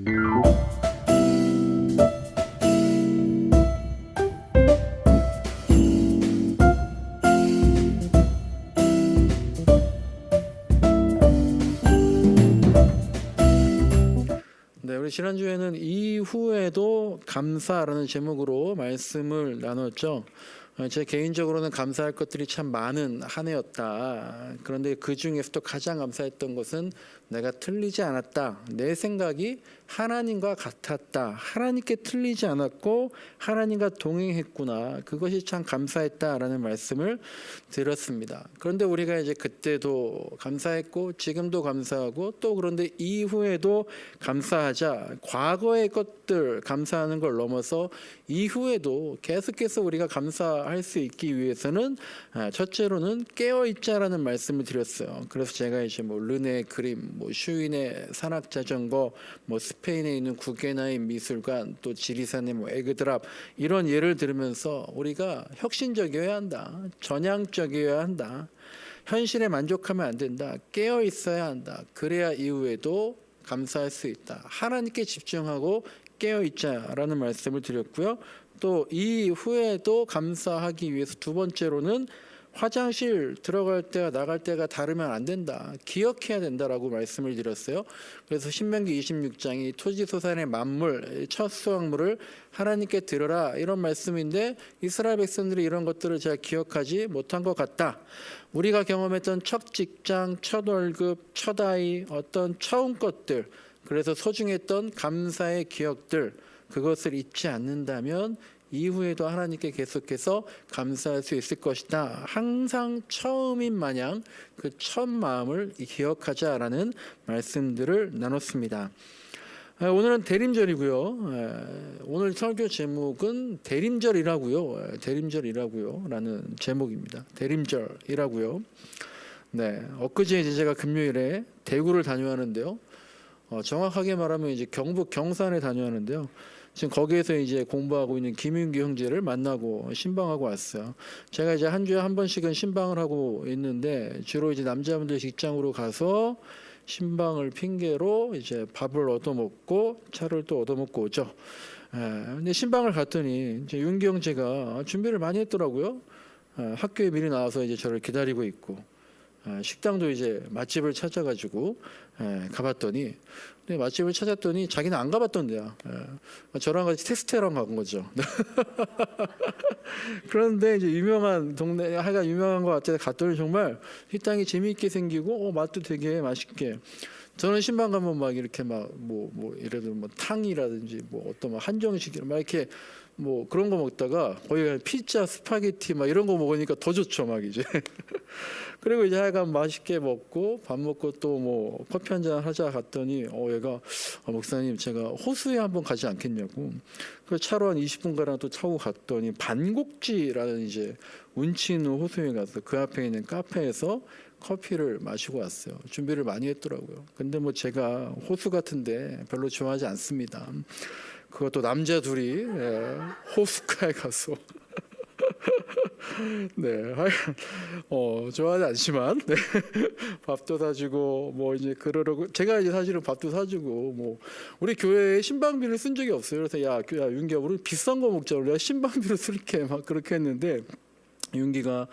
네, 우리 지난주에는 이후에도 감사라는 제목으로 말씀을 나눴죠. 제 개인적으로는 감사할 것들이 참 많은 한 해였다. 그런데 그 중에서도 가장 감사했던 것은 내가 틀리지 않았다. 내 생각이 하나님과 같았다. 하나님께 틀리지 않았고 하나님과 동행했구나. 그것이 참 감사했다라는 말씀을 드렸습니다. 그런데 우리가 이제 그때도 감사했고 지금도 감사하고 또 그런데 이후에도 감사하자. 과거의 것들 감사하는 걸 넘어서 이후에도 계속해서 우리가 감사할 수 있기 위해서는 첫째로는 깨어 있자라는 말씀을 드렸어요. 그래서 제가 이제 뭐 르네의 그림, 뭐 슈인의 산악 자전거, 뭐 스페인에 있는 구게나이 미술관, 또 지리산의 뭐 에그드랍 이런 예를 들으면서 우리가 혁신적이어야 한다, 전향적이어야 한다, 현실에 만족하면 안 된다, 깨어 있어야 한다. 그래야 이후에도 감사할 수 있다. 하나님께 집중하고 깨어 있자라는 말씀을 드렸고요. 또 이후에도 감사하기 위해서 두 번째로는 화장실 들어갈 때와 나갈 때가 다르면 안 된다. 기억해야 된다라고 말씀을 드렸어요. 그래서 신명기 26장이 토지소산의 만물, 첫 수확물을 하나님께 드려라 이런 말씀인데 이스라엘 백성들이 이런 것들을 제가 기억하지 못한 것 같다. 우리가 경험했던 첫 직장, 첫 월급, 첫 아이, 어떤 처음 것들, 그래서 소중했던 감사의 기억들, 그것을 잊지 않는다면 이후에도 하나님께 계속해서 감사할 수 있을 것이다. 항상 처음인 마냥 그 첫 마음을 기억하자라는 말씀들을 나눴습니다. 오늘은 대림절이고요. 오늘 설교 제목은 대림절이라고요 라는 제목입니다. 대림절이라고요. 네, 엊그제 이제 제가 금요일에 대구를 다녀왔는데요. 정확하게 말하면 이제 경북 경산에 다녀왔는데요. 지금 거기에서 이제 공부하고 있는 김윤기 형제를 만나고 신방하고 왔어요. 제가 이제 한 주에 한 번씩은 신방을 하고 있는데 주로 이제 남자분들 직장으로 가서 신방을 핑계로 이제 밥을 얻어먹고 차를 또 얻어먹고 오죠. 근데 신방을 갔더니 이제 윤기 형제가 준비를 많이 했더라고요. 학교에 미리 나와서 이제 저를 기다리고 있고. 식당도 이제 맛집을 찾아가지고 가봤더니 맛집을 찾았더니 자기는 안 가봤던데요. 저랑 같이 테스트랑 간 거죠. 그런데 이제 유명한 동네 하여간 유명한 것 같아서 갔더니 정말 식당이 재미있게 생기고 맛도 되게 맛있게. 저는 신방 가면 막 이렇게 막 뭐 예를 들어 뭐 탕이라든지 뭐 어떤 막 한정식 막 이렇게 뭐 그런 거 먹다가 거기 피자, 스파게티 막 이런 거 먹으니까 더 좋죠, 막 이제. 그리고 이제 하여간 맛있게 먹고 밥 먹고 또 뭐 커피 한잔 하자 갔더니 얘가 목사님 제가 호수에 한번 가지 않겠냐고. 그 차로 한 20분가량 또 타고 갔더니 반곡지라는 이제 운치 있는 호수에 가서 그 앞에 있는 카페에서 커피를 마시고 왔어요. 준비를 많이 했더라고요. 근데 뭐 제가 호수 같은데 별로 좋아하지 않습니다. 그것도 남자 둘이 호숫가에 가서 네, 좋아하지 않지만 밥도 사주고 뭐 이제 그러려고 제가 이제 사실은 밥도 사주고 뭐 우리 교회에 신방비를 쓴 적이 없어요. 그래서 야 윤기야 우리 비싼 거 먹자. 우리가 신방비를 쓸게 막 그렇게 했는데 윤기가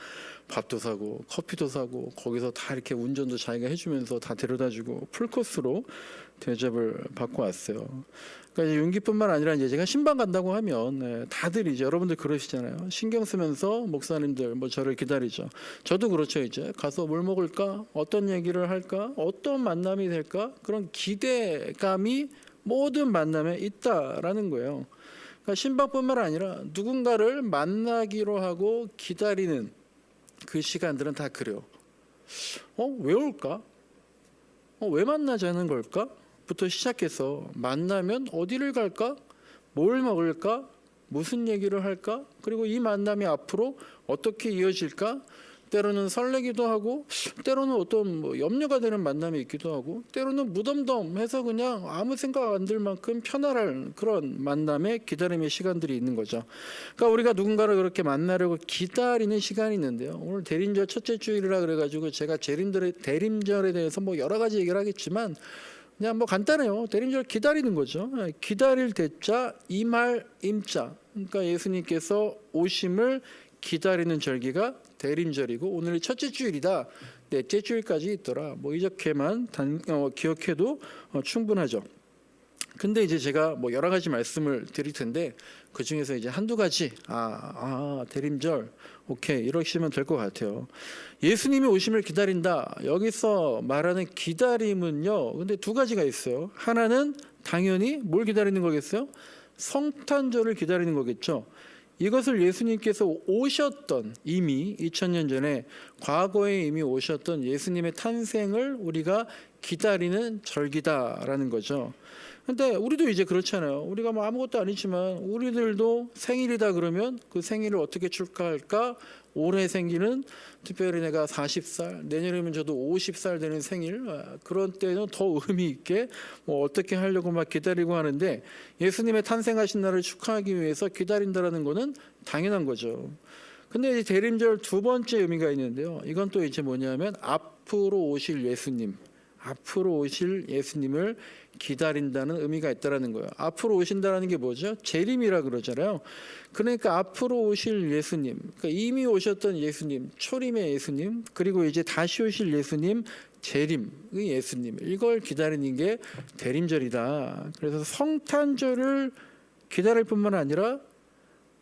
밥도 사고 커피도 사고 거기서 다 이렇게 운전도 자기가 해주면서 다 데려다주고 풀코스로 대접을 받고 왔어요. 그러니까 이제 윤기뿐만 아니라 이제 제가 신방 간다고 하면 다들 이제 여러분들 그러시잖아요. 신경 쓰면서 목사님들 뭐 저를 기다리죠. 저도 그렇죠. 이제 가서 뭘 먹을까, 어떤 얘기를 할까, 어떤 만남이 될까 그런 기대감이 모든 만남에 있다라는 거예요. 그러니까 신방뿐만 아니라 누군가를 만나기로 하고 기다리는 그 시간들은 다 그래요. 왜 올까? 왜 만나자는 걸까? 부터 시작해서 만나면 어디를 갈까? 뭘 먹을까? 무슨 얘기를 할까? 그리고 이 만남이 앞으로 어떻게 이어질까? 때로는 설레기도 하고 때로는 어떤 뭐 염려가 되는 만남이 있기도 하고 때로는 무덤덤해서 그냥 아무 생각 안 들 만큼 편안한 그런 만남의 기다림의 시간들이 있는 거죠. 그러니까 우리가 누군가를 그렇게 만나려고 기다리는 시간이 있는데요. 오늘 대림절 첫째 주일이라 그래가지고 제가 대림절에 대해서 뭐 여러 가지 얘기를 하겠지만 그냥 뭐 간단해요. 대림절 기다리는 거죠. 기다릴 대자, 임할 임자. 그러니까 예수님께서 오심을 기다리는 절기가 대림절이고 오늘이 첫째 주일이다. 넷째 주일까지 있더라. 뭐 이렇게만 기억해도 충분하죠. 근데 이제 제가 뭐 여러 가지 말씀을 드릴 텐데 그 중에서 이제 한두 가지 대림절 오케이 이러시면 될 것 같아요. 예수님이 오심을 기다린다. 여기서 말하는 기다림은요. 근데 두 가지가 있어요. 하나는 당연히 뭘 기다리는 거겠어요? 성탄절을 기다리는 거겠죠. 이것을 예수님께서 오셨던 이미 2000년 전에 과거에 이미 오셨던 예수님의 탄생을 우리가 기다리는 절기다라는 거죠. 근데 우리도 이제 그렇잖아요. 우리가 뭐 아무것도 아니지만 우리들도 생일이다 그러면 그 생일을 어떻게 축하할까? 올해 생기는 특별히 내가 40살, 내년이면 저도 50살 되는 생일 그런 때는 더 의미 있게 뭐 어떻게 하려고 막 기다리고 하는데 예수님의 탄생하신 날을 축하하기 위해서 기다린다라는 거는 당연한 거죠. 근데 이제 대림절 두 번째 의미가 있는데요. 이건 또 이제 뭐냐면 앞으로 오실 예수님을 기다린다는 의미가 있다라는 거예요. 앞으로 오신다라는 게 뭐죠? 재림이라 그러잖아요. 그러니까 앞으로 오실 예수님, 그러니까 이미 오셨던 예수님, 초림의 예수님, 그리고 이제 다시 오실 예수님, 재림의 예수님, 이걸 기다리는 게 대림절이다. 그래서 성탄절을 기다릴 뿐만 아니라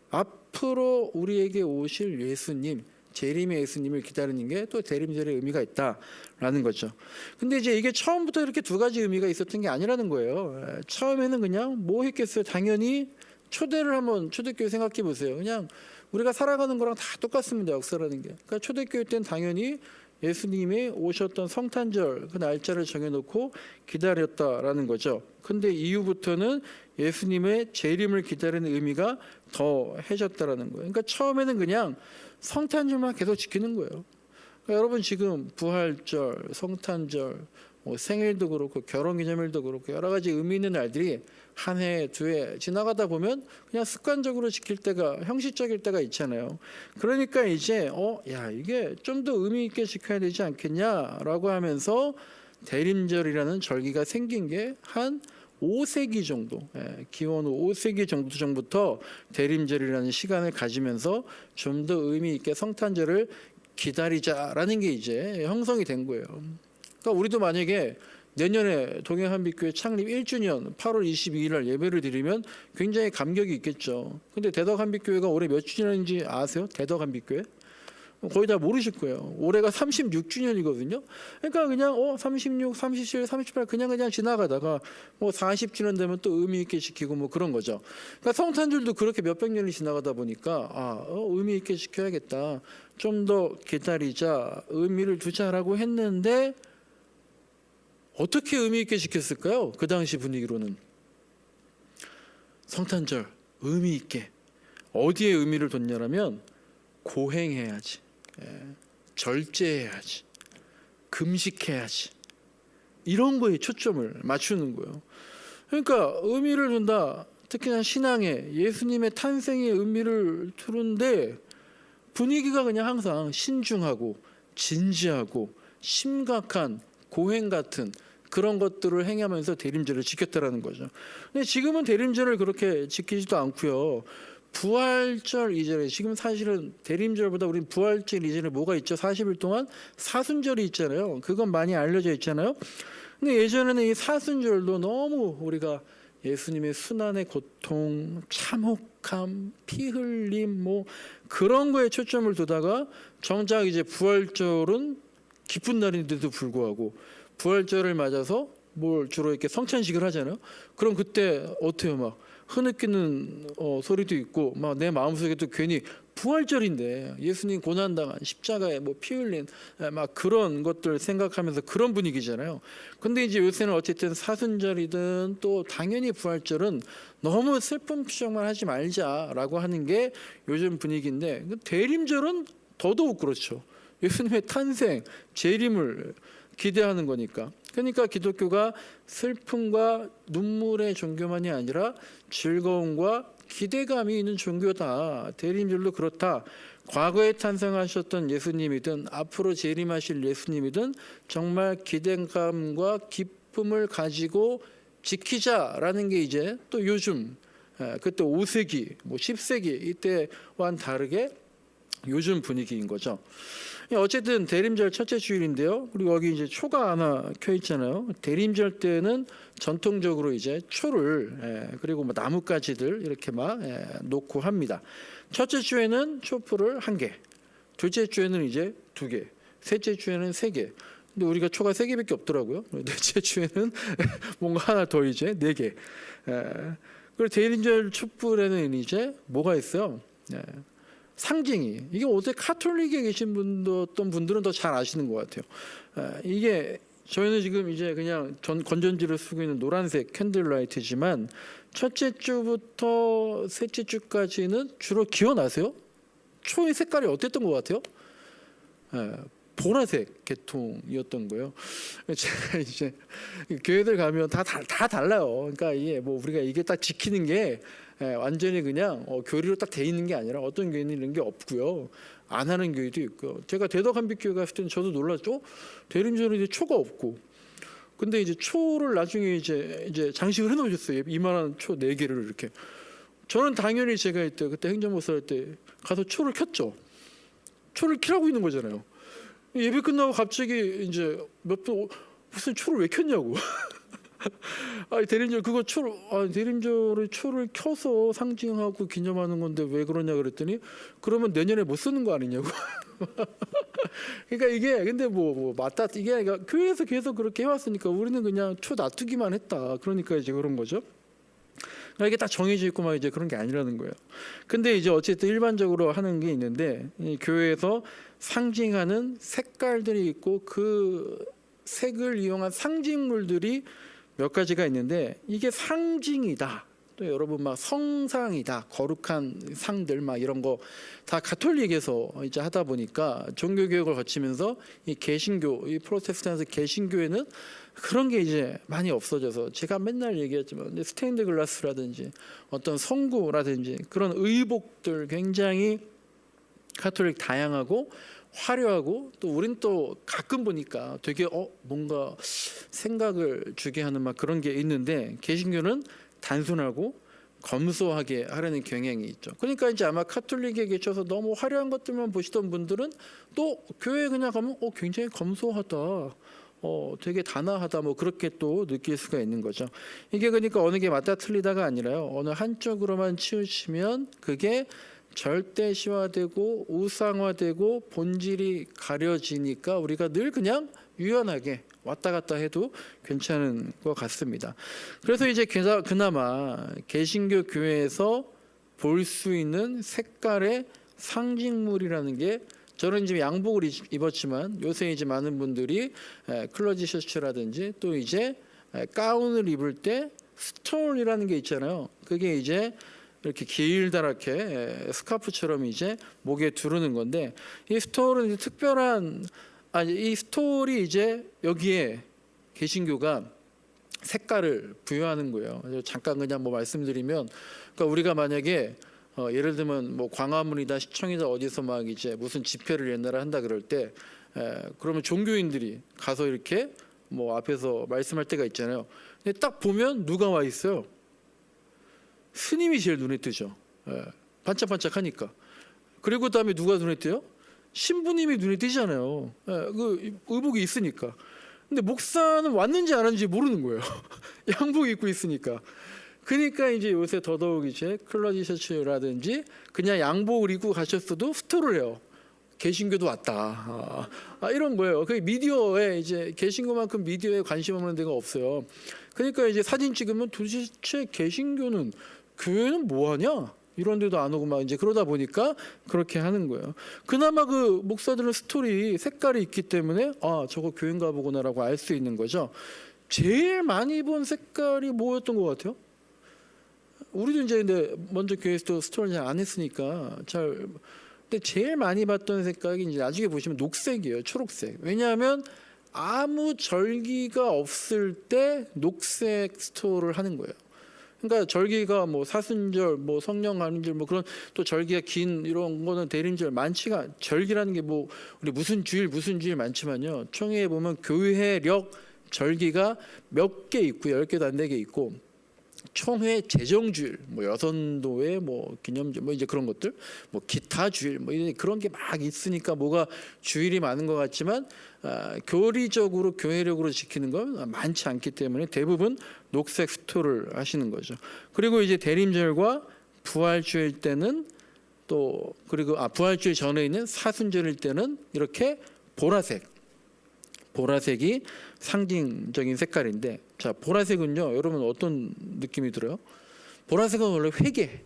앞으로 우리에게 오실 예수님, 재림의 예수님을 기다리는 게 또 대림절의 의미가 있다라는 거죠. 근데 이제 이게 처음부터 이렇게 두 가지 의미가 있었던 게 아니라는 거예요. 처음에는 그냥 뭐 했겠어요? 당연히 초대를 한번 초대교회 생각해 보세요. 그냥 우리가 살아가는 거랑 다 똑같습니다. 역사라는 게. 그러니까 초대교회 때는 당연히 예수님이 오셨던 성탄절 그 날짜를 정해놓고 기다렸다라는 거죠. 근데 이후부터는 예수님의 재림을 기다리는 의미가 더해졌다라는 거예요. 그러니까 처음에는 그냥 성탄절만 계속 지키는 거예요. 그러니까 여러분 지금 부활절, 성탄절, 뭐 생일도 그렇고 결혼기념일도 그렇고 여러 가지 의미 있는 날들이 한 해, 두 해 지나가다 보면 그냥 습관적으로 지킬 때가 형식적일 때가 있잖아요. 그러니까 이제 이게 좀 더 의미 있게 지켜야 되지 않겠냐라고 하면서 대림절이라는 절기가 생긴 게 한 5세기 정도, 기원 후 5세기 정도 전부터 대림절이라는 시간을 가지면서 좀 더 의미 있게 성탄절을 기다리자라는 게 이제 형성이 된 거예요. 그러니까 우리도 만약에 내년에 동해한빛교회 창립 1주년 8월 22일 날 예배를 드리면 굉장히 감격이 있겠죠. 근데 대덕한빛교회가 올해 몇 주년인지 아세요? 대덕한빛교회? 거의 다 모르실 거예요. 올해가 36주년이거든요. 그러니까 그냥 36, 37, 38 그냥 지나가다가 뭐 40주년 되면 또 의미 있게 지키고 뭐 그런 거죠. 그러니까 성탄절도 그렇게 몇백 년이 지나가다 보니까 의미 있게 지켜야겠다. 좀 더 기다리자, 의미를 두자라고 했는데 어떻게 의미 있게 지켰을까요? 그 당시 분위기로는 성탄절 의미 있게 어디에 의미를 뒀냐면 고행해야지, 절제해야지, 금식해야지 이런 거에 초점을 맞추는 거예요. 그러니까 의미를 둔다. 특히나 신앙에 예수님의 탄생의 의미를 두는데 분위기가 그냥 항상 신중하고 진지하고 심각한 고행 같은 그런 것들을 행하면서 대림절을 지켰다라는 거죠. 근데 지금은 대림절을 그렇게 지키지도 않고요. 부활절 이전에 지금 사실은 대림절보다 우리 부활절 이전에 뭐가 있죠? 40일 동안 사순절이 있잖아요. 그건 많이 알려져 있잖아요. 근데 예전에는 이 사순절도 너무 우리가 예수님의 순환의 고통, 참혹함, 피 흘림 뭐 그런 거에 초점을 두다가 정작 이제 부활절은 기쁜 날인데도 불구하고 부활절을 맞아서 뭘 주로 이렇게 성찬식을 하잖아요. 그럼 그때 어때요? 막 흐느끼는 소리도 있고 막 내 마음속에도 괜히 부활절인데 예수님 고난당한 십자가에 뭐 피 흘린 막 그런 것들 생각하면서 그런 분위기잖아요. 근데 이제 요새는 어쨌든 사순절이든 또 당연히 부활절은 너무 슬픈 표정만 하지 말자라고 하는 게 요즘 분위기인데 대림절은 더더욱 그렇죠. 예수님의 탄생, 재림을 기대하는 거니까. 그러니까 기독교가 슬픔과 눈물의 종교만이 아니라 즐거움과 기대감이 있는 종교다. 대림절도 그렇다. 과거에 탄생하셨던 예수님이든 앞으로 재림하실 예수님이든 정말 기대감과 작품을 가지고 지키자라는 게 이제 또 요즘 그때 5세기, 뭐 10세기 이때와는 다르게 요즘 분위기인 거죠. 어쨌든 대림절 첫째 주일인데요. 그리고 여기 이제 초가 하나 켜 있잖아요. 대림절 때는 전통적으로 이제 초를 그리고 뭐 나뭇가지들 이렇게 막 놓고 합니다. 첫째 주에는 촛불을 1개, 둘째 주에는 이제 2개, 셋째 주에는 3개. 근데 우리가 초가 3개밖에 없더라고요. 넷째 주에는 뭔가 하나 더 이제 4개. 그리고 대림절 촛불에는 이제 뭐가 있어요? 상징이. 이게 어제 카톨릭에 계신 어떤 분들은 더 잘 아시는 것 같아요. 이게 저희는 지금 이제 그냥 건전지를 쓰고 있는 노란색 캔들라이트지만 첫째 주부터 셋째 주까지는 주로 기억나세요? 초의 색깔이 어땠던 것 같아요? 보라색 계통이었던 거예요. 제가 이제 교회들 가면 다 달라요. 그러니까 이게 뭐 우리가 이게 딱 지키는 게 완전히 그냥 교리로 딱 돼 있는 게 아니라 어떤 교회는 이런 게 없고요. 안 하는 교회도 있고요. 제가 대덕한빛교회 갔을 때는 저도 놀랐죠. 대림절에 이제 초가 없고, 근데 이제 초를 나중에 이제 장식을 해놓으셨어요. 이만한 초 4개를 이렇게. 저는 당연히 제가 그때 행정목사 할 때 가서 초를 켰죠. 초를 켜라고 있는 거잖아요. 예배 끝나고 갑자기 이제 몇 분 무슨 초를 왜 켰냐고. 대림절 그거 대림절에 초를 켜서 상징하고 기념하는 건데 왜 그러냐 그랬더니 그러면 내년에 못 쓰는 거 아니냐고. 그러니까 이게 근데 뭐 맞다 이게 아니라 교회에서 계속 그렇게 해왔으니까 우리는 그냥 초 놔두기만 했다. 그러니까 이제 그런 거죠. 그러니까 이게 딱 정해져 있고 막 이제 그런 게 아니라는 거예요. 근데 이제 어쨌든 일반적으로 하는 게 있는데 이 교회에서 상징하는 색깔들이 있고 그 색을 이용한 상징물들이 몇 가지가 있는데 이게 상징이다. 또 여러분 막 성상이다. 거룩한 상들 막 이런 거 다 가톨릭에서 이제 하다 보니까 종교 교육을 거치면서 이 개신교, 이 프로테스탄트 개신교에는 그런 게 이제 많이 없어져서 제가 맨날 얘기했지만 스테인드 글라스라든지 어떤 성구라든지 그런 의복들 굉장히 가톨릭 다양하고 화려하고 또 우린 또 가끔 보니까 되게 뭔가 생각을 주게 하는 막 그런 게 있는데 개신교는 단순하고 검소하게 하려는 경향이 있죠. 그러니까 이제 아마 카톨릭에 계셔서 너무 화려한 것들만 보시던 분들은 또 교회에 그냥 가면 굉장히 검소하다. 되게 단아하다 뭐 그렇게 또 느낄 수가 있는 거죠. 이게 그러니까 어느 게 맞다 틀리다가 아니라요. 어느 한쪽으로만 치우치면 그게 절대시화되고 우상화되고 본질이 가려지니까 우리가 늘 그냥 유연하게 왔다 갔다 해도 괜찮은 것 같습니다. 그래서 이제 그나마 개신교 교회에서 볼 수 있는 색깔의 상징물이라는 게 저는 지금 양복을 입었지만 요새 이제 많은 분들이 클러지 셔츠라든지 또 이제 가운을 입을 때 스톤이라는 게 있잖아요. 그게 이제 이렇게 길다랗게 스카프처럼 이제 목에 두르는 건데 이 스톨은 이제 특별한 이 스톨이 이제 여기에 개신교가 색깔을 부여하는 거예요. 잠깐 그냥 뭐 말씀드리면 그러니까 우리가 만약에 예를 들면 뭐 광화문이다 시청이다 어디서 막 이제 무슨 집회를 옛날에 한다 그럴 때 그러면 종교인들이 가서 이렇게 뭐 앞에서 말씀할 때가 있잖아요. 근데 딱 보면 누가 와 있어요? 스님이 제일 눈에 뜨죠. 반짝반짝하니까. 그리고 그다음에 누가 눈에 띄요? 신부님이 눈에 띄잖아요. 그 의복이 있으니까. 근데 목사는 왔는지 안 왔는지 모르는 거예요. 양복 입고 있으니까. 그러니까 이제 요새 더더욱 이제 클러지 셔츠라든지 그냥 양복을 입고 가셨어도 스토를 해요. 개신교도 왔다. 이런 거예요. 그 미디어에 이제 개신교만큼 미디어에 관심 없는 데가 없어요. 그러니까 이제 사진 찍으면 도대체 개신교는 교회는 뭐 하냐? 이런 데도 안 오고 막 이제 그러다 보니까 그렇게 하는 거예요. 그나마 그 목사들은 스토리 색깔이 있기 때문에 저거 교회인가 보구나라고 알 수 있는 거죠. 제일 많이 본 색깔이 뭐였던 것 같아요? 우리도 이제 근데 먼저 교회에서 스토리를 잘 안 했으니까 근데 제일 많이 봤던 색깔이 이제 나중에 보시면 녹색이에요. 초록색. 왜냐하면 아무 절기가 없을 때 녹색 스토를 하는 거예요. 그러니까 절기가 뭐 사순절, 뭐 성령 안인절, 뭐 그런 또 절기가 긴 이런 거는 대림절 많지가 절기라는 게 뭐 우리 무슨 주일 많지만요. 총회에 보면 교회력 절기가 몇 개 있고요. 10개도 안 되게 있고 총회 제정주일, 뭐 여선도회, 뭐 기념주, 뭐 이제 그런 것들, 뭐 기타 주일, 뭐 이런 그런 게 막 있으니까 뭐가 주일이 많은 것 같지만 교리적으로 교회력으로 지키는 건 많지 않기 때문에 대부분 녹색 스토를 하시는 거죠. 그리고 이제 대림절과 부활주일 때는 또 그리고 부활주일 전에 있는 사순절일 때는 이렇게 보라색이 상징적인 색깔인데, 자 보라색은요 여러분 어떤 느낌이 들어요? 보라색은 원래 회개,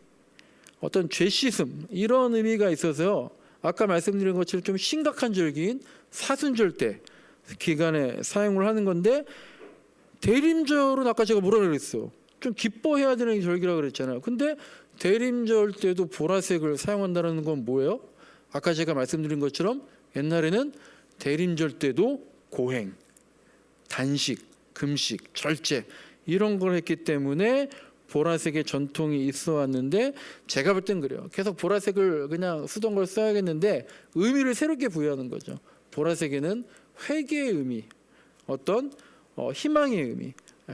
어떤 죄 씻음 이런 의미가 있어서요. 아까 말씀드린 것처럼 좀 심각한 절기인 사순절 때 기간에 사용을 하는 건데, 대림절은 아까 제가 뭐라 그랬어요? 좀 기뻐해야 되는 절기라고 그랬잖아요. 근데 대림절 때도 보라색을 사용한다는 건 뭐예요? 아까 제가 말씀드린 것처럼 옛날에는 대림절 때도 고행, 단식, 금식, 절제 이런 걸 했기 때문에 보라색의 전통이 있어 왔는데, 제가 볼 땐 그래요. 계속 보라색을 그냥 쓰던 걸 써야겠는데 의미를 새롭게 부여하는 거죠. 보라색에는 회개의 의미, 어떤 희망의 의미,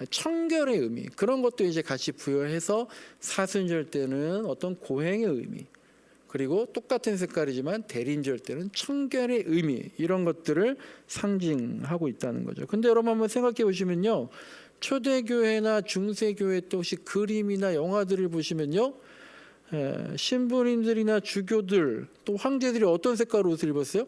청결의 의미, 그런 것도 이제 같이 부여해서 사순절 때는 어떤 고행의 의미, 그리고 똑같은 색깔이지만 대림절 때는 청결의 의미, 이런 것들을 상징하고 있다는 거죠. 근데 여러분 한번 생각해 보시면요, 초대교회나 중세교회 때 혹시 그림이나 영화들을 보시면요, 신부님들이나 주교들 또 황제들이 어떤 색깔 옷을 입었어요?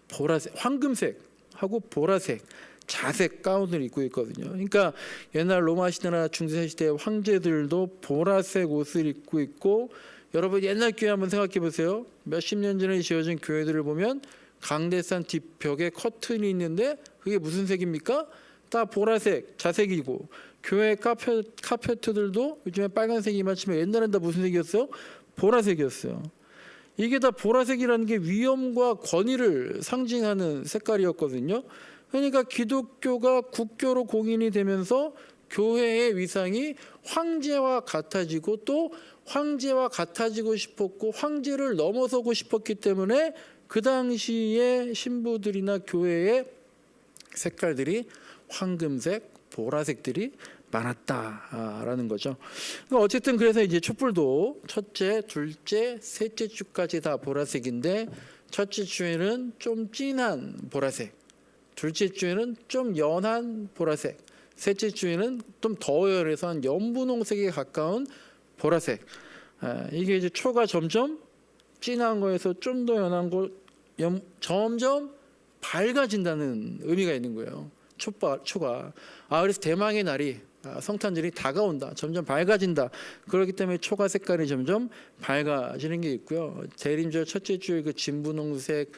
보라색, 황금색하고 보라색, 자색 가운을 입고 있거든요. 그러니까 옛날 로마 시대나 중세 시대 황제들도 보라색 옷을 입고 있고, 여러분 옛날 교회 한번 생각해 보세요. 몇십 년 전에 지어진 교회들을 보면 강대산 뒷벽에 커튼이 있는데 그게 무슨 색입니까? 다 보라색, 자색이고, 교회 카페트들도 요즘에 빨간색이 많지만 옛날엔 다 무슨 색이었어요? 보라색이었어요. 이게 다 보라색이라는 게 위엄과 권위를 상징하는 색깔이었거든요. 그러니까 기독교가 국교로 공인이 되면서 교회의 위상이 황제와 같아지고, 또 황제와 같아지고 싶었고 황제를 넘어서고 싶었기 때문에 그 당시에 신부들이나 교회의 색깔들이 황금색, 보라색들이 많았다라는 거죠. 그러니까 어쨌든 그래서 이제 촛불도 첫째, 둘째, 셋째 주까지 다 보라색인데, 첫째 주에는 좀 진한 보라색, 둘째 주에는 좀 연한 보라색, 셋째 주에는 좀 더 열해서 한 연분홍색에 가까운 보라색. 이게 이제 초가 점점 진한 거에서 좀 더 연한 거 점점 밝아진다는 의미가 있는 거예요. 초가. 그래서 대망의 날이, 성탄절이 다가온다, 점점 밝아진다. 그렇기 때문에 초가 색깔이 점점 밝아지는 게 있고요. 대림절 첫째 주에 그 진분홍색,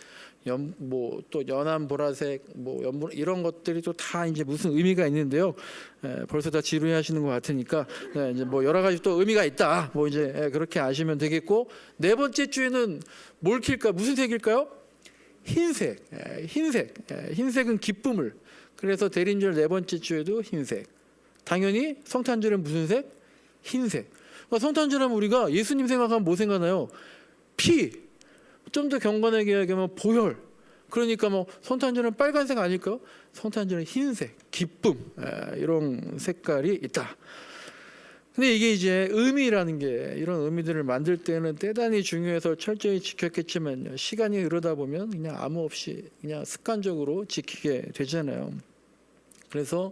또 연한 보라색, 연분 이런 것들이 또 다 이제 무슨 의미가 있는데요. 벌써 다 지루해하시는 것 같으니까 이제 여러 가지 또 의미가 있다. 이제 그렇게 아시면 되겠고, 네 번째 주에는 뭘 킬까? 무슨 색일까요? 흰색. 흰색은 기쁨을. 그래서 대림절 네 번째 주에도 흰색. 당연히 성탄절은 무슨 색? 흰색. 성탄절하면 우리가 예수님 생각하면 뭐 생각나요? 피. 좀 더 경건하게 이야기하면 보혈. 그러니까 성탄절은 빨간색 아닐까요? 성탄절은 흰색, 기쁨, 이런 색깔이 있다. 근데 이게 이제 의미라는 게, 이런 의미들을 만들 때는 대단히 중요해서 철저히 지켰겠지만요, 시간이 흐르다 보면 그냥 아무 없이 그냥 습관적으로 지키게 되잖아요. 그래서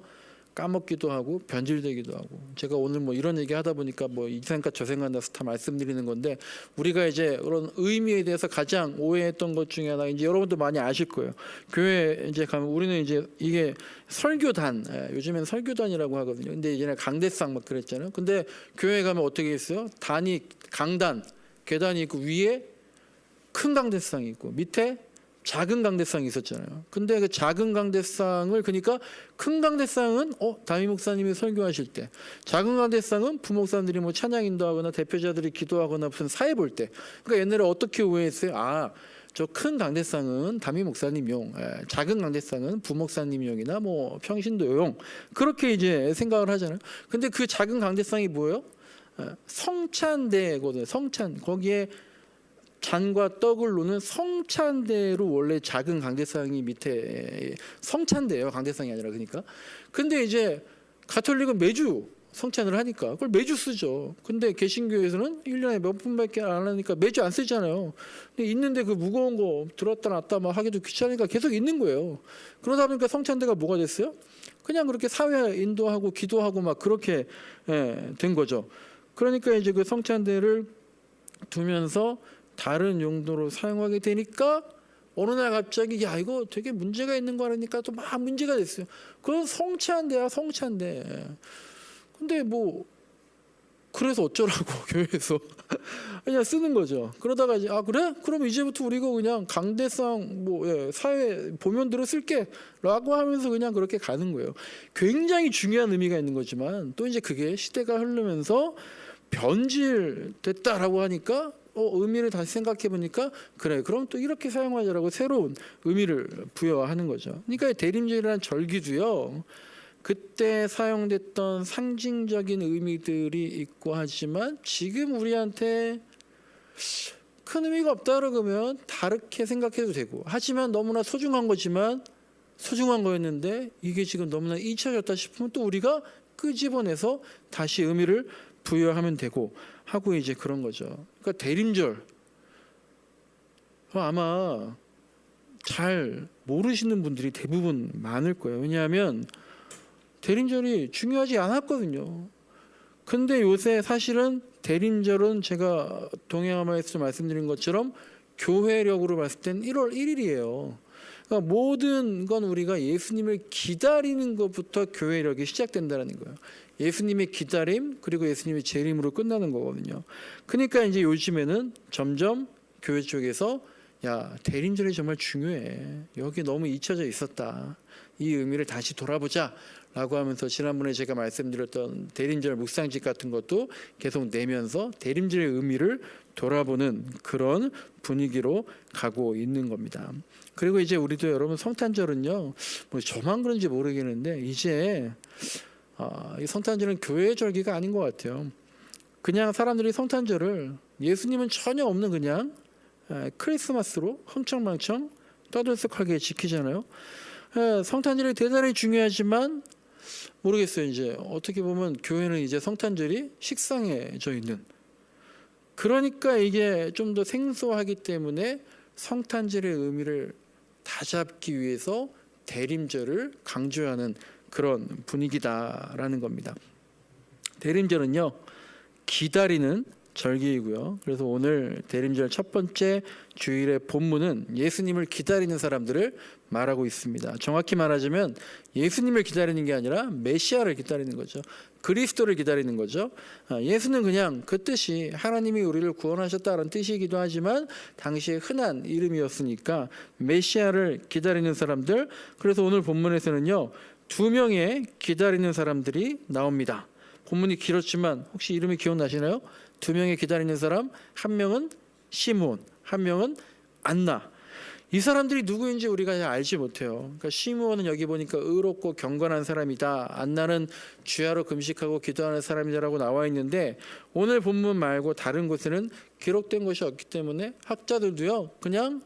까먹기도 하고 변질되기도 하고, 제가 오늘 이런 얘기 하다 보니까 이 생각 저 생각 나서 다 말씀드리는 건데, 우리가 이제 그런 의미에 대해서 가장 오해했던 것 중에 하나, 이제 여러분도 많이 아실 거예요. 교회 이제 가면 우리는 이제 이게 설교단, 요즘엔 설교단이라고 하거든요. 근데 예전에 강대상 막 그랬잖아요. 근데 교회 가면 어떻게 있어요? 단이, 강단, 계단이 있고, 위에 큰 강대상이 있고 밑에 작은 강대상이 있었잖아요. 근데 그 작은 강대상을, 그러니까 큰 강대상은 담임 목사님이 설교하실 때, 작은 강대상은 부목사님들이 찬양 인도하거나 대표자들이 기도하거나 무슨 사회 볼 때. 그러니까 옛날에 어떻게 오해했어요? 저 큰 강대상은 담임 목사님용, 작은 강대상은 부목사님용이나 평신도용, 그렇게 이제 생각을 하잖아요. 근데 그 작은 강대상이 뭐예요? 성찬대거든요. 성찬. 거기에 잔과 떡을 놓는 성찬대로 원래 작은 강대상이 밑에 성찬대예요. 강대상이 아니라. 그러니까 근데 이제 가톨릭은 매주 성찬을 하니까 그걸 매주 쓰죠. 근데 개신교에서는 1년에 몇 분밖에 안 하니까 매주 안 쓰잖아요. 근데 있는데 그 무거운 거 들었다 놨다 막 하기도 귀찮으니까 계속 있는 거예요. 그러다 보니까 성찬대가 뭐가 됐어요? 그냥 그렇게 사회 인도하고 기도하고 막 그렇게 된 거죠. 그러니까 이제 그 성찬대를 두면서 다른 용도로 사용하게 되니까 어느 날 갑자기 야 이거 되게 문제가 있는 거 아니니까 또 막 문제가 됐어요. 그건 성찬대야 성찬대. 근데 뭐 그래서 어쩌라고 교회에서 그냥 쓰는 거죠. 그러다가 이제 아 그래? 그럼 이제부터 우리가 그냥 강대상 뭐 사회 보면대로 쓸게라고 하면서 그냥 그렇게 가는 거예요. 굉장히 중요한 의미가 있는 거지만 또 이제 그게 시대가 흐르면서 변질됐다라고 하니까 의미를 다시 생각해 보니까 그래 그럼 또 이렇게 사용하자라고 새로운 의미를 부여하는 거죠. 그러니까 대림절이라는 절기도요. 그때 사용됐던 상징적인 의미들이 있고 하지만 지금 우리한테 큰 의미가 없다 그러면 다르게 생각해도 되고 하지만 너무나 소중한 거지만 소중한 거였는데 이게 지금 너무나 잊혀졌다 싶으면 또 우리가 끄집어내서 다시 의미를 부여하면 되고 하고 이제 그런 거죠. 그러니까 대림절 아마 잘 모르시는 분들이 대부분 많을 거예요. 왜냐하면 대림절이 중요하지 않았거든요. 근데 요새 사실은 대림절은 제가 동해아마에서 말씀드린 것처럼 교회력으로 봤을 땐 1월 1일이에요. 그러니까 모든 건 우리가 예수님을 기다리는 것부터 교회력이 시작된다는 거예요. 예수님의 기다림 그리고 예수님의 재림으로 끝나는 거거든요. 그러니까 이제 요즘에는 점점 교회 쪽에서 야 대림절이 정말 중요해. 여기 너무 잊혀져 있었다. 이 의미를 다시 돌아보자 라고 하면서 지난번에 제가 말씀드렸던 대림절 묵상집 같은 것도 계속 내면서 대림절의 의미를 돌아보는 그런 분위기로 가고 있는 겁니다. 그리고 이제 우리도 여러분 성탄절은요 뭐 저만 그런지 모르겠는데 이제 이 성탄절은 교회의 절기가 아닌 것 같아요. 그냥 사람들이 성탄절을 예수님은 전혀 없는 그냥 크리스마스로 흥청망청 떠들썩하게 지키잖아요. 성탄절이 대단히 중요하지만 모르겠어요. 이제 어떻게 보면 교회는 이제 성탄절이 식상해져 있는 그러니까 이게 좀 더 생소하기 때문에 성탄절의 의미를 다잡기 위해서 대림절을 강조하는 그런 분위기다라는 겁니다. 대림절은요 기다리는 절기이고요. 그래서 오늘 대림절 첫 번째 주일의 본문은 예수님을 기다리는 사람들을 말하고 있습니다. 정확히 말하자면 예수님을 기다리는 게 아니라 메시아를 기다리는 거죠. 그리스도를 기다리는 거죠. 예수는 그냥 그 뜻이 하나님이 우리를 구원하셨다는 뜻이기도 하지만 당시에 흔한 이름이었으니까 메시아를 기다리는 사람들. 그래서 오늘 본문에서는요 2명의 기다리는 사람들이 나옵니다. 본문이 길었지만 혹시 이름이 기억나시나요? 2명의 기다리는 사람, 한 명은 시므온, 한 명은 안나. 이 사람들이 누구인지 우리가 잘 알지 못해요. 그러니까 시므온은 여기 보니까 의롭고 경건한 사람이다. 안나는 주야로 금식하고 기도하는 사람이다라고 나와 있는데 오늘 본문 말고 다른 곳에는 기록된 것이 없기 때문에 학자들도요 그냥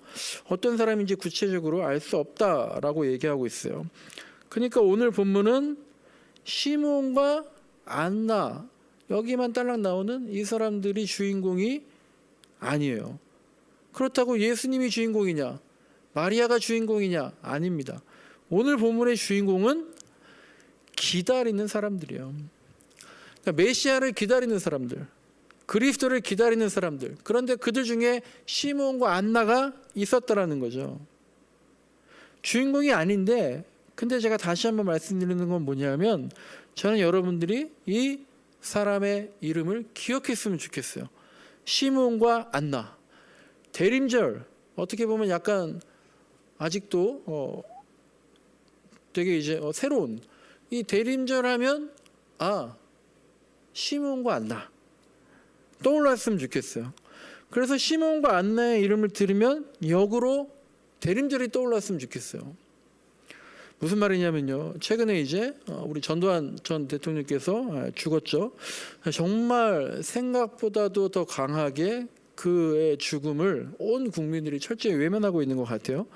어떤 사람인지 구체적으로 알 수 없다라고 얘기하고 있어요. 그러니까 오늘 본문은 시므온과 안나 여기만 딸랑 나오는 이 사람들이 주인공이 아니에요. 그렇다고 예수님이 주인공이냐 마리아가 주인공이냐 아닙니다. 오늘 본문의 주인공은 기다리는 사람들이에요. 그러니까 메시아를 기다리는 사람들 그리스도를 기다리는 사람들 그런데 그들 중에 시므온과 안나가 있었다라는 거죠. 주인공이 아닌데 근데 제가 다시 한번 말씀드리는 건 뭐냐면 저는 여러분들이 이 사람의 이름을 기억했으면 좋겠어요. 시므온과 안나. 대림절 어떻게 보면 약간 아직도 되게 이제 새로운 이 대림절 하면 시므온과 안나 떠올랐으면 좋겠어요. 그래서 시므온과 안나의 이름을 들으면 역으로 대림절이 떠올랐으면 좋겠어요. 무슨 말이냐면요. 최근에 이제 우리 전두환 전 대통령께서 죽었죠. 정말 생각보다도 더 강하게 그의 죽음을 온 국민들이 철저히 외면하고 있는 것 같아요.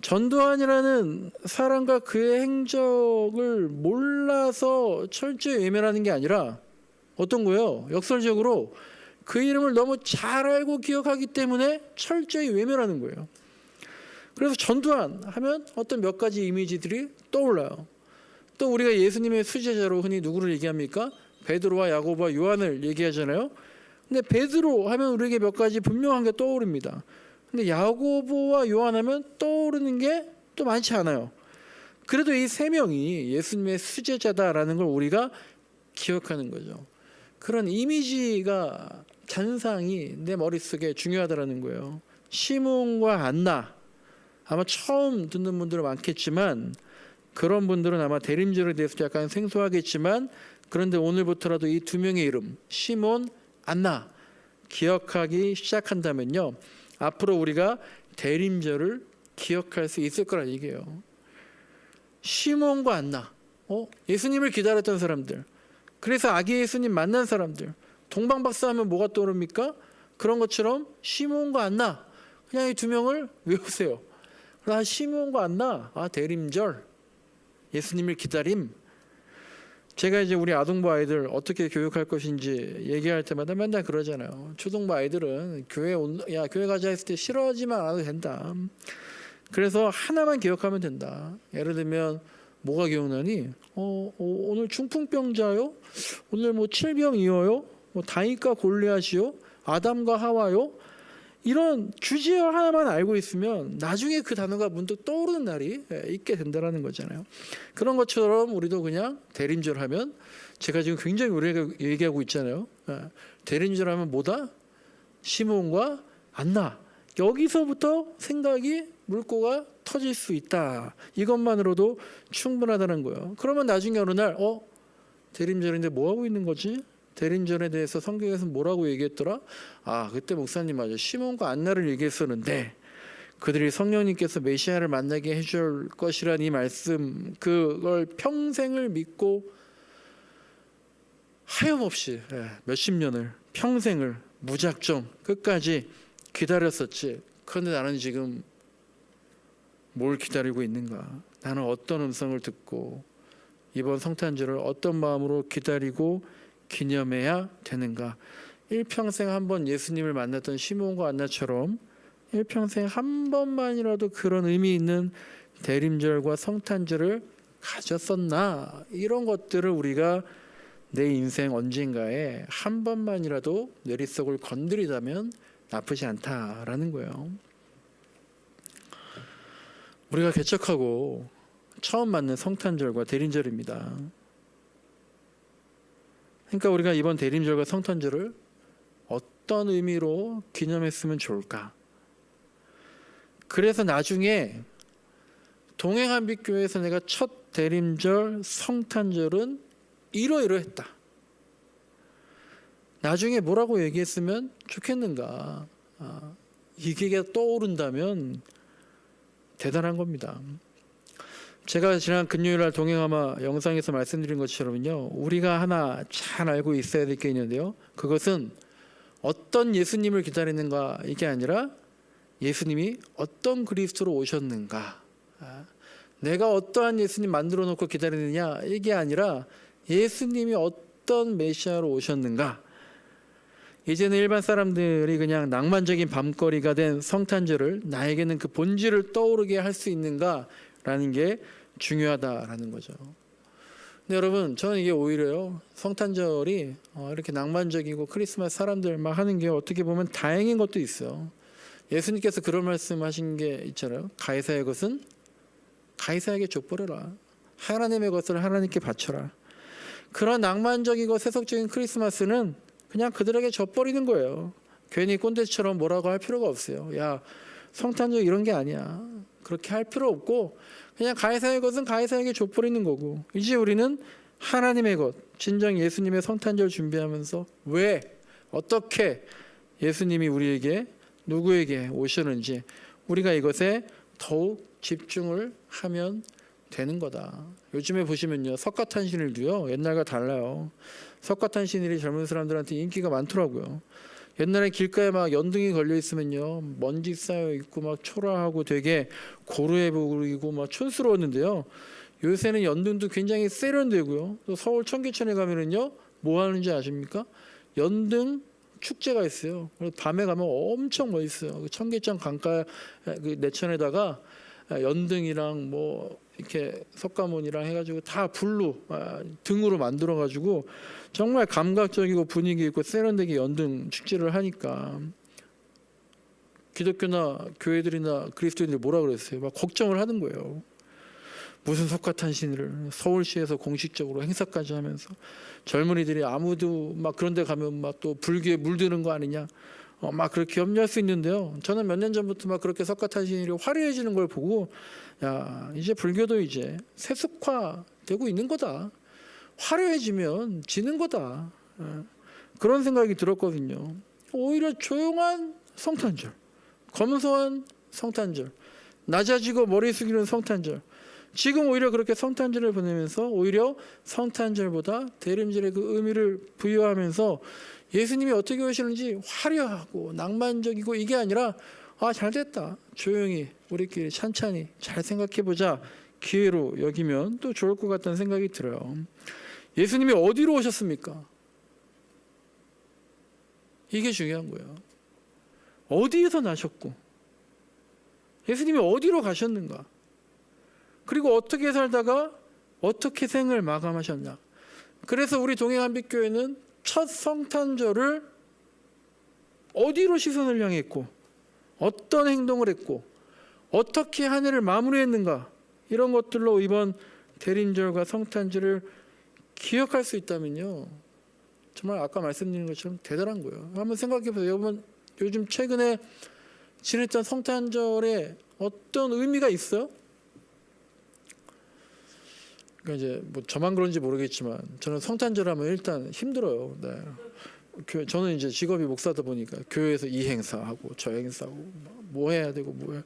전두환이라는 사람과 그의 행적을 몰라서 철저히 외면하는 게 아니라 어떤 거예요? 역설적으로 그 이름을 너무 잘 알고 기억하기 때문에 철저히 외면하는 거예요. 그래서 전두환 하면 어떤 몇 가지 이미지들이 떠올라요. 또 우리가 예수님의 수제자로 흔히 누구를 얘기합니까? 베드로와 야고보와 요한을 얘기하잖아요. 근데 베드로 하면 우리에게 몇 가지 분명한 게 떠오릅니다. 근데 야고보와 요한 하면 떠오르는 게 또 많지 않아요. 그래도 이 세 명이 예수님의 수제자다라는 걸 우리가 기억하는 거죠. 그런 이미지가 잔상이 내 머릿속에 중요하다라는 거예요. 시몬과 안나, 아마 처음 듣는 분들은 많겠지만 그런 분들은 아마 대림절에 대해서 약간 생소하겠지만, 그런데 오늘부터라도 이 두 명의 이름 시몬, 안나 기억하기 시작한다면요, 앞으로 우리가 대림절을 기억할 수 있을 거란 얘기예요. 시몬과 안나, 예수님을 기다렸던 사람들, 그래서 아기 예수님 만난 사람들, 동방박사하면 뭐가 떠오릅니까? 그런 것처럼 시몬과 안나, 그냥 이 두 명을 외우세요. 시몬과 안나, 대림절, 예수님을 기다림. 제가 이제 우리 아동부 아이들 어떻게 교육할 것인지 얘기할 때마다 맨날 그러잖아요. 초등부 아이들은 교회 가자 했을 때 싫어하지만 않아도 된다. 그래서 하나만 기억하면 된다. 예를 들면 뭐가 기억나니? 오늘 중풍병자요? 오늘 뭐 칠병이어요? 뭐 다윗과 골리앗이요? 아담과 하와요? 이런 주제 하나만 알고 있으면 나중에 그 단어가 문득 떠오르는 날이 있게 된다는 거잖아요. 그런 것처럼 우리도 그냥 대림절 하면, 제가 지금 굉장히 우리가 얘기하고 있잖아요. 대림절 하면 뭐다? 시몬과 안나. 여기서부터 생각이 물꼬가 터질 수 있다. 이것만으로도 충분하다는 거예요. 그러면 나중에 어느 날 대림절인데 뭐 하고 있는 거지? 대림절에 대해서 성경에서 뭐라고 얘기했더라? 그때 목사님 맞아, 시몬과 안나를 얘기했었는데 그들이 성령님께서 메시아를 만나게 해줄 것이라는 이 말씀, 그걸 평생을 믿고 하염없이 몇십 년을, 평생을 무작정 끝까지 기다렸었지. 그런데 나는 지금 뭘 기다리고 있는가? 나는 어떤 음성을 듣고 이번 성탄절을 어떤 마음으로 기다리고 기념해야 되는가? 일평생 한번 예수님을 만났던 시몬과 안나처럼 일평생 한 번만이라도 그런 의미 있는 대림절과 성탄절을 가졌었나? 이런 것들을 우리가 내 인생 언젠가에 한 번만이라도 뇌리속을 건드리자면 나쁘지 않다라는 거예요. 우리가 개척하고 처음 맞는 성탄절과 대림절입니다. 그러니까 우리가 이번 대림절과 성탄절을 어떤 의미로 기념했으면 좋을까? 그래서 나중에 동행한빛교회에서 내가 첫 대림절 성탄절은 이러이러했다, 나중에 뭐라고 얘기했으면 좋겠는가? 이게 떠오른다면 대단한 겁니다. 제가 지난 금요일날 동행하마 영상에서 말씀드린 것처럼요, 우리가 하나 잘 알고 있어야 될 게 있는데요, 그것은 어떤 예수님을 기다리는가, 이게 아니라 예수님이 어떤 그리스도로 오셨는가, 내가 어떠한 예수님 만들어 놓고 기다리느냐, 이게 아니라 예수님이 어떤 메시아로 오셨는가. 이제는 일반 사람들이 그냥 낭만적인 밤거리가 된 성탄절을 나에게는 그 본질을 떠오르게 할 수 있는가라는 게 중요하다라는 거죠. 근데 여러분, 저는 이게 오히려요, 성탄절이 이렇게 낭만적이고 크리스마스 사람들 막 하는 게 어떻게 보면 다행인 것도 있어요. 예수님께서 그런 말씀하신 게 있잖아요. 가이사의 것은 가이사에게 줘버려라, 하나님의 것을 하나님께 바쳐라. 그런 낭만적이고 세속적인 크리스마스는 그냥 그들에게 져버리는 거예요. 괜히 꼰대처럼 뭐라고 할 필요가 없어요. 야, 성탄절 이런 게 아니야. 그렇게 할 필요 없고 그냥 가이사의 것은 가이사에게 줘버리는 거고, 이제 우리는 하나님의 것, 진정 예수님의 성탄절 준비하면서 왜, 어떻게 예수님이 우리에게, 누구에게 오셨는지 우리가 이것에 더욱 집중을 하면 되는 거다. 요즘에 보시면요, 석가탄신일도요 옛날과 달라요. 석가탄신일이 젊은 사람들한테 인기가 많더라고요. 옛날에 길가에 막 연등이 걸려 있으면요, 먼지 쌓여 있고 막 초라하고 되게 고루해 보이고 막 촌스러웠는데요. 요새는 연등도 굉장히 세련되고요. 또 서울 청계천에 가면은요, 뭐 하는지 아십니까? 연등 축제가 있어요. 밤에 가면 엄청 멋있어요. 그 청계천 강가 그 내천에다가 연등이랑 뭐 이렇게 석가모니랑 해가지고 다 불로 등으로 만들어가지고 정말 감각적이고 분위기 있고 세련되게 연등 축제를 하니까 기독교나 교회들이나 그리스도인들이 뭐라 그랬어요? 막 걱정을 하는 거예요. 무슨 석가탄신일을 서울시에서 공식적으로 행사까지 하면서 젊은이들이 아무도 막 그런 데 가면 막 또 불교에 물드는 거 아니냐, 막 그렇게 염려할 수 있는데요. 저는 몇 년 전부터 막 그렇게 석가탄신일이 화려해지는 걸 보고, 야, 이제 불교도 이제 세속화되고 있는 거다. 화려해지면 지는 거다. 그런 생각이 들었거든요. 오히려 조용한 성탄절, 검소한 성탄절, 낮아지고 머리 숙이는 성탄절, 지금 오히려 그렇게 성탄절을 보내면서 오히려 성탄절보다 대림절의 그 의미를 부여하면서 예수님이 어떻게 오시는지 화려하고 낭만적이고 이게 아니라 잘됐다, 조용히 우리끼리 찬찬히 잘 생각해보자 기회로 여기면 또 좋을 것 같다는 생각이 들어요. 예수님이 어디로 오셨습니까? 이게 중요한 거예요. 어디에서 나셨고 예수님이 어디로 가셨는가, 그리고 어떻게 살다가 어떻게 생을 마감하셨냐. 그래서 우리 동해안빛교회는 첫 성탄절을 어디로 시선을 향했고 어떤 행동을 했고 어떻게 한 해를 마무리했는가, 이런 것들로 이번 대림절과 성탄절을 기억할 수 있다면요, 정말 아까 말씀드린 것처럼 대단한 거예요. 한번 생각해 보세요. 여러분, 요즘 최근에 지냈던 성탄절에 어떤 의미가 있어요? 그러니까 이제 뭐 저만 그런지 모르겠지만 저는 성탄절 하면 일단 힘들어요. 네. 저는 이제 직업이 목사다 보니까 교회에서 이 행사하고 저 행사하고 뭐 해야 되고 뭐해.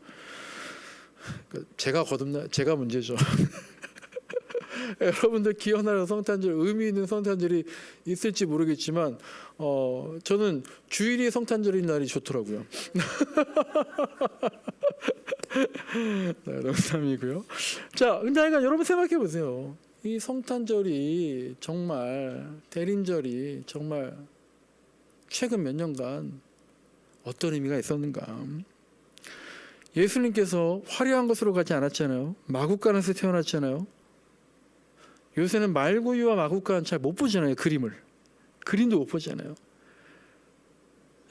그러니까 제가 문제죠. 여러분들 기억나는 성탄절, 의미 있는 성탄절이 있을지 모르겠지만 저는 주일이 성탄절인 날이 좋더라고요. 네, 농담이고요. 자, 근데 하여간 여러분 생각해 보세요. 이 성탄절이 정말, 대림절이 정말 최근 몇 년간 어떤 의미가 있었는가. 예수님께서 화려한 것으로 가지 않았잖아요. 마구간에서 태어났잖아요. 요새는 말구유와 마구간 잘 못 보잖아요. 그림도 못 보잖아요.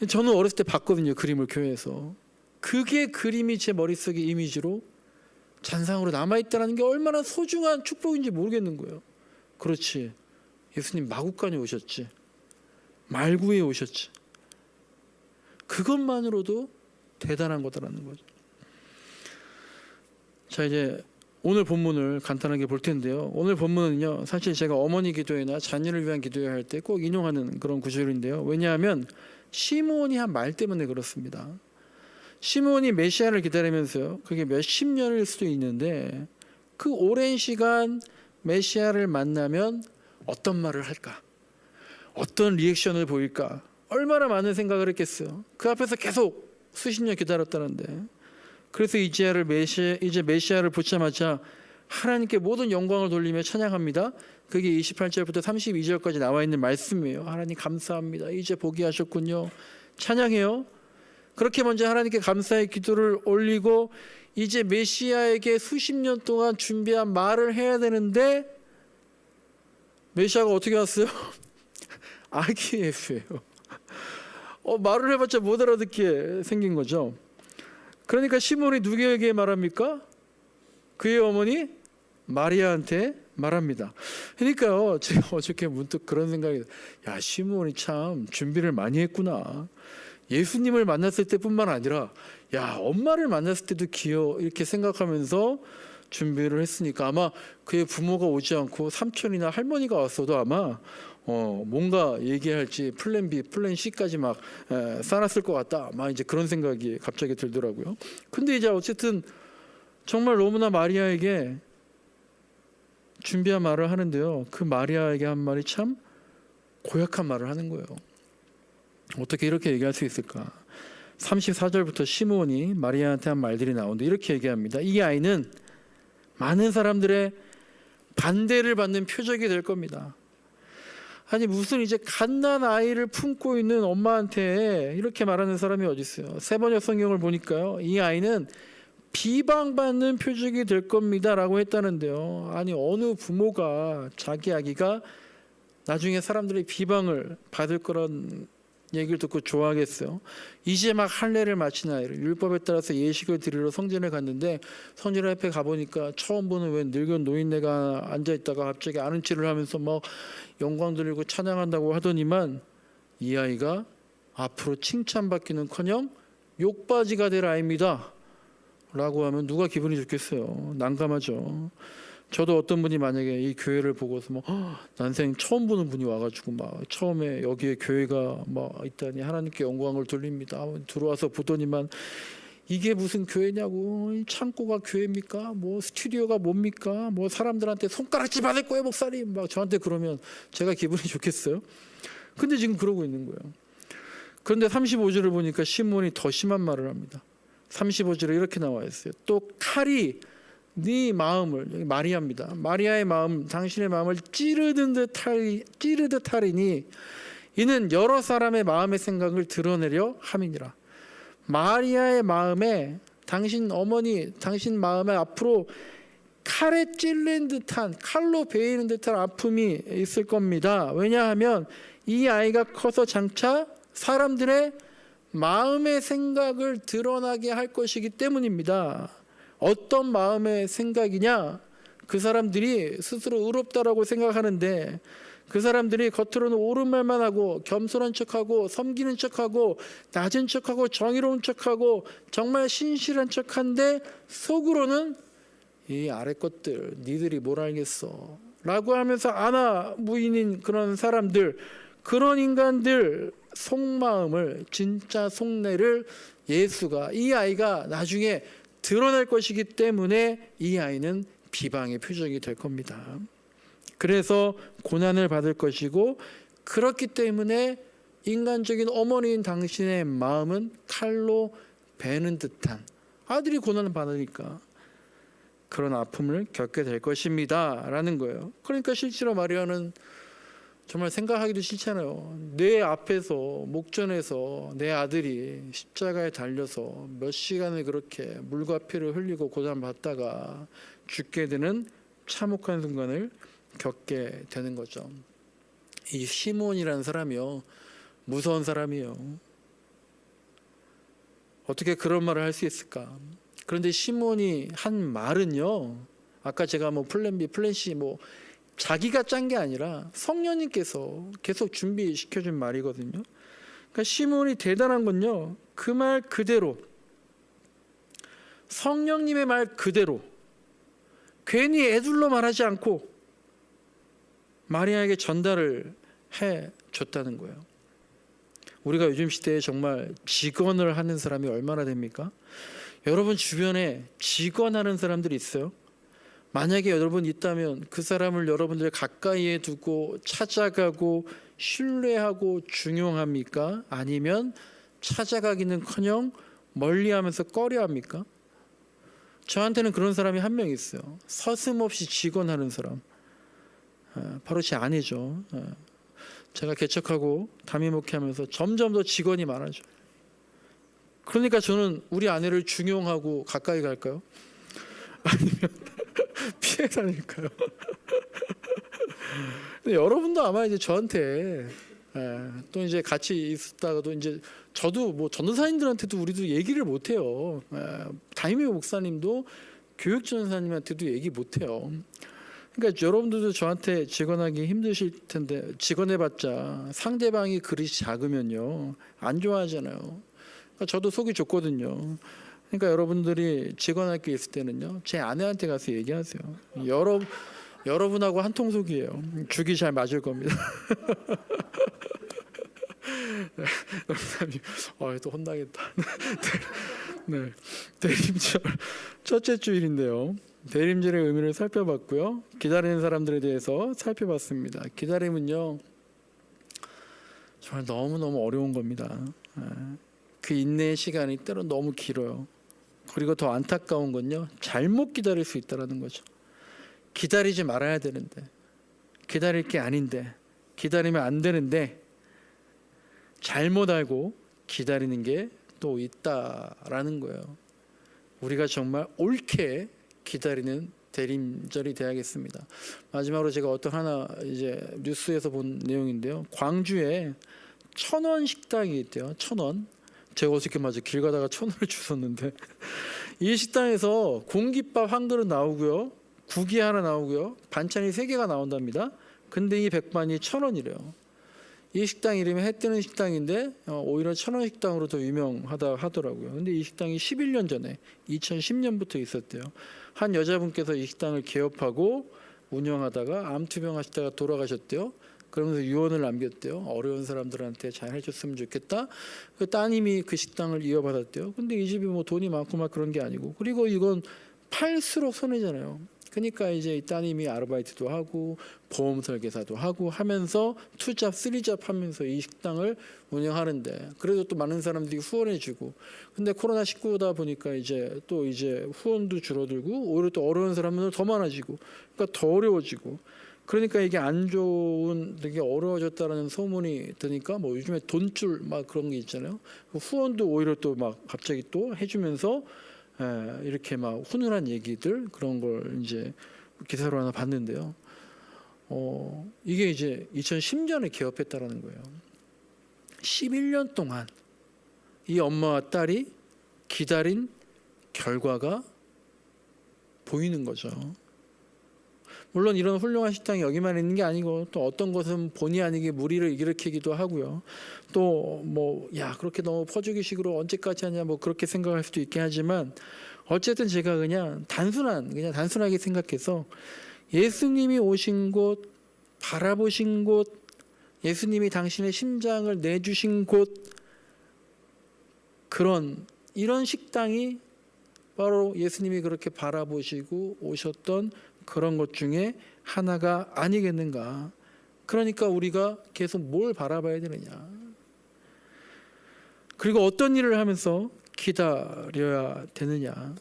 저는 어렸을 때 봤거든요. 그림을 교회에서. 그게 그림이 제 머릿속에 이미지로 잔상으로 남아있다는 게 얼마나 소중한 축복인지 모르겠는 거예요. 그렇지, 예수님 마구간에 오셨지, 말구에 오셨지. 그것만으로도 대단한 거다라는 거죠. 자, 이제 오늘 본문을 간단하게 볼 텐데요. 오늘 본문은요, 사실 제가 어머니 기도회나 자녀를 위한 기도회 할 때 꼭 인용하는 그런 구절인데요. 왜냐하면 시므온이 한 말 때문에 그렇습니다. 시므온이 메시아를 기다리면서요, 그게 몇십 년일 수도 있는데 그 오랜 시간 메시아를 만나면 어떤 말을 할까, 어떤 리액션을 보일까, 얼마나 많은 생각을 했겠어요. 그 앞에서 계속 수십 년 기다렸다는데, 그래서 이제 메시아를 붙자마자 하나님께 모든 영광을 돌리며 찬양합니다. 그게 28절부터 32절까지 나와 있는 말씀이에요. 하나님 감사합니다, 이제 보게 하셨군요, 찬양해요. 그렇게 먼저 하나님께 감사의 기도를 올리고 이제 메시아에게 수십 년 동안 준비한 말을 해야 되는데 메시아가 어떻게 왔어요? 아기 예수예요. 말을 해봤자 못 알아듣게 생긴 거죠. 그러니까 시므온이 누구에게 말합니까? 그의 어머니 마리아한테 말합니다. 그러니까요, 제가 어저께 문득 그런 생각이, 야, 시므온이 참 준비를 많이 했구나. 예수님을 만났을 때뿐만 아니라 야, 엄마를 만났을 때도 이렇게 생각하면서 준비를 했으니까 아마 그의 부모가 오지 않고 삼촌이나 할머니가 왔어도 아마 뭔가 얘기할지 플랜 B, 플랜 C까지 막 쌓았을 것 같다. 막 이제 그런 생각이 갑자기 들더라고요. 근데 이제 어쨌든 정말 너무나 마리아에게 준비한 말을 하는데요. 그 마리아에게 한 말이 참 고약한 말을 하는 거예요. 어떻게 이렇게 얘기할 수 있을까? 34절부터 시므온이 마리아한테 한 말들이 나오는데 이렇게 얘기합니다. 이 아이는 많은 사람들의 반대를 받는 표적이 될 겁니다. 아니 무슨 이제 갓난 아이를 품고 있는 엄마한테 이렇게 말하는 사람이 어디 있어요? 세번역 성경을 보니까요, 이 아이는 비방받는 표적이 될 겁니다라고 했다는데요. 아니 어느 부모가 자기 아기가 나중에 사람들의 비방을 받을 거란 얘기를 듣고 좋아하겠어요? 이제 막 할례를 마친 아이를 율법에 따라서 예식을 드리러 성전에 갔는데 성전 앞에 가보니까 처음 보는 웬 늙은 노인네가 앉아있다가 갑자기 아는 체를 하면서 막 영광 돌리고 찬양한다고 하더니만 이 아이가 앞으로 칭찬받기는커녕 욕바지가 될 아이입니다 라고 하면 누가 기분이 좋겠어요? 난감하죠. 저도 어떤 분이 만약에 이 교회를 보고서 뭐 난생 처음 보는 분이 와가지고 막 처음에 여기에 교회가 막 있다니 하나님께 영광을 돌립니다 들어와서 보더니만 이게 무슨 교회냐고, 창고가 교회입니까? 뭐 스튜디오가 뭡니까? 뭐 사람들한테 손가락질 받을 거예요 목사님 막 저한테 그러면 제가 기분이 좋겠어요? 근데 지금 그러고 있는 거예요. 그런데 35절을 보니까 시몬이 더 심한 말을 합니다. 35절에 이렇게 나와 있어요. 또 칼이 네 마음을, 여기 마리아입니다. 마리아의 마음, 당신의 마음을 찌르듯 하리니 이는 여러 사람의 마음의 생각을 드러내려 함이니라. 마리아의 마음에 당신 어머니, 당신 마음에 앞으로 칼에 찔린 듯한, 칼로 베이는 듯한 아픔이 있을 겁니다. 왜냐하면 이 아이가 커서 장차 사람들의 마음의 생각을 드러나게 할 것이기 때문입니다. 어떤 마음의 생각이냐? 그 사람들이 스스로 의롭다라고 생각하는데 그 사람들이 겉으로는 옳은 말만 하고 겸손한 척하고 섬기는 척하고 낮은 척하고 정의로운 척하고 정말 신실한 척한데 속으로는 이 아래 것들 니들이 뭘 알겠어 라고 하면서 아나 무인인 그런 사람들, 그런 인간들 속마음을, 진짜 속내를 예수가, 이 아이가 나중에 드러낼 것이기 때문에 이 아이는 비방의 표적이 될 겁니다. 그래서 고난을 받을 것이고, 그렇기 때문에 인간적인 어머니인 당신의 마음은 칼로 베는 듯한, 아들이 고난을 받으니까 그런 아픔을 겪게 될 것입니다 라는 거예요. 그러니까 실제로 마리아는 정말 생각하기도 싫잖아요. 내 앞에서, 목전에서 내 아들이 십자가에 달려서 몇 시간을 그렇게 물과 피를 흘리고 고난받다가 죽게 되는 참혹한 순간을 겪게 되는 거죠. 이 시몬이라는 사람이요, 무서운 사람이에요. 어떻게 그런 말을 할 수 있을까? 그런데 시몬이 한 말은요, 아까 제가 뭐 플랜 B, 플랜 C 뭐 자기가 짠 게 아니라 성령님께서 계속 준비시켜준 말이거든요. 그러니까 시몬이 대단한 건요, 그 말 그대로, 성령님의 말 그대로, 괜히 애둘러 말하지 않고 마리아에게 전달을 해줬다는 거예요. 우리가 요즘 시대에 정말 직언을 하는 사람이 얼마나 됩니까? 여러분 주변에 직언하는 사람들이 있어요? 만약에 여러분 있다면 그 사람을 여러분들 가까이에 두고 찾아가고 신뢰하고 중용합니까? 아니면 찾아가기는커녕 멀리하면서 꺼려합니까? 저한테는 그런 사람이 한 명 있어요. 서슴없이 직언하는 사람, 바로 제 아내죠. 제가 개척하고 담임 목회하면서 점점 더 직언이 많아져요. 그러니까 저는 우리 아내를 중용하고 가까이 갈까요? 아니면 피해 다닐까요? 근데 여러분도 아마 이제 저한테 또 이제 같이 있다가도 이제 저도 뭐 전도사님들한테도 우리도 얘기를 못 해요. 담임 목사님도 교육 전사님한테도 얘기 못 해요. 그러니까 여러분들도 저한테 직언하기 힘드실 텐데, 직언해봤자 상대방이 그릇이 작으면요 안 좋아하잖아요. 그러니까 저도 속이 좁거든요. 그러니까 여러분들이 직언할 게 있을 때는요, 제 아내한테 가서 얘기하세요. 여러분하고 한 통속이에요. 죽이 잘 맞을 겁니다. 또 혼나겠다. 네, 대림절 첫째 주일인데요. 대림절의 의미를 살펴봤고요. 기다리는 사람들에 대해서 살펴봤습니다. 기다림은요, 정말 너무너무 어려운 겁니다. 그 인내의 시간이 때로 너무 길어요. 그리고 더 안타까운 건요, 잘못 기다릴 수 있다는 거죠. 기다리지 말아야 되는데, 기다릴 게 아닌데, 기다리면 안 되는데 잘못 알고 기다리는 게 또 있다라는 거예요. 우리가 정말 옳게 기다리는 대림절이 돼야겠습니다. 마지막으로 제가 어떤 하나 이제 뉴스에서 본 내용인데요. 광주에 1,000원 식당이 있대요. 1,000원. 제가 어저께 맞아 길 가다가 1,000원을 주웠는데 이 식당에서 공깃밥 한 그릇 나오고요, 국이 하나 나오고요, 반찬이 3개가 나온답니다. 근데 이 백반이 1,000원이래요. 이 식당 이름이 해 뜨는 식당인데 오히려 1,000원 식당으로 더 유명하다 하더라고요. 근데 이 식당이 11년 전에 2010년부터 있었대요. 한 여자분께서 이 식당을 개업하고 운영하다가 암투병 하시다가 돌아가셨대요. 그러면서 유언을 남겼대요. 어려운 사람들한테 잘 해줬으면 좋겠다. 그 따님이 그 식당을 이어받았대요. 근데 이 집이 뭐 돈이 많고 막 그런 게 아니고, 그리고 이건 팔수록 손해잖아요. 그러니까 이제 이 따님이 아르바이트도 하고 보험 설계사도 하고 하면서 투잡, 쓰리잡 하면서 이 식당을 운영하는데, 그래도 또 많은 사람들이 후원해주고, 근데 코로나19다 보니까 이제 또 이제 후원도 줄어들고 오히려 또 어려운 사람은 더 많아지고, 그러니까 더 어려워지고, 그러니까 이게 안 좋은, 되게 어려워졌다라는 소문이 드니까 뭐 요즘에 돈줄 막 그런 게 있잖아요. 후원도 오히려 또 막 갑자기 또 해주면서 이렇게 막 훈훈한 얘기들, 그런 걸 이제 기사로 하나 봤는데요. 이게 이제 2010년에 개업했다라는 거예요. 11년 동안 이 엄마와 딸이 기다린 결과가 보이는 거죠. 물론 이런 훌륭한 식당이 여기만 있는 게 아니고, 또 어떤 것은 본의 아니게 무리를 일으키기도 하고요. 또 뭐 야 그렇게 너무 퍼주기식으로 언제까지 하냐 뭐 그렇게 생각할 수도 있긴 하지만, 어쨌든 제가 그냥 단순하게 생각해서 예수님이 오신 곳, 바라보신 곳, 예수님이 당신의 심장을 내주신 곳, 이런 식당이 바로 예수님이 그렇게 바라보시고 오셨던 그런 것 중에 하나가 아니겠는가. 그러니까 우리가 계속 뭘 바라봐야 되느냐, 그리고 어떤 일을 하면서 기다려야 되느냐.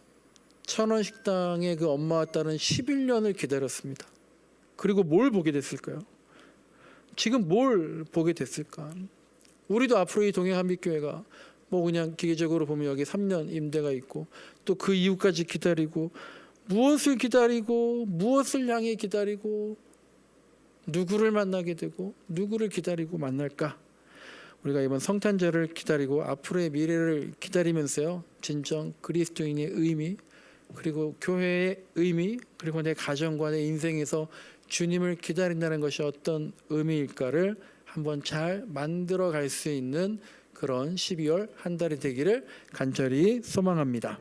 1,000원 식당의 그 엄마와 딸은 11년을 기다렸습니다. 그리고 뭘 보게 됐을까요? 지금 뭘 보게 됐을까? 우리도 앞으로 이 동해한빛교회가 뭐 그냥 기계적으로 보면 여기 3년 임대가 있고, 또 그 이후까지 기다리고, 무엇을 기다리고 무엇을 향해 기다리고 누구를 만나게 되고 누구를 기다리고 만날까? 우리가 이번 성탄절을 기다리고 앞으로의 미래를 기다리면서요, 진정 그리스도인의 의미, 그리고 교회의 의미, 그리고 내 가정과 내 인생에서 주님을 기다린다는 것이 어떤 의미일까를 한번 잘 만들어 갈 수 있는 그런 12월 한 달이 되기를 간절히 소망합니다.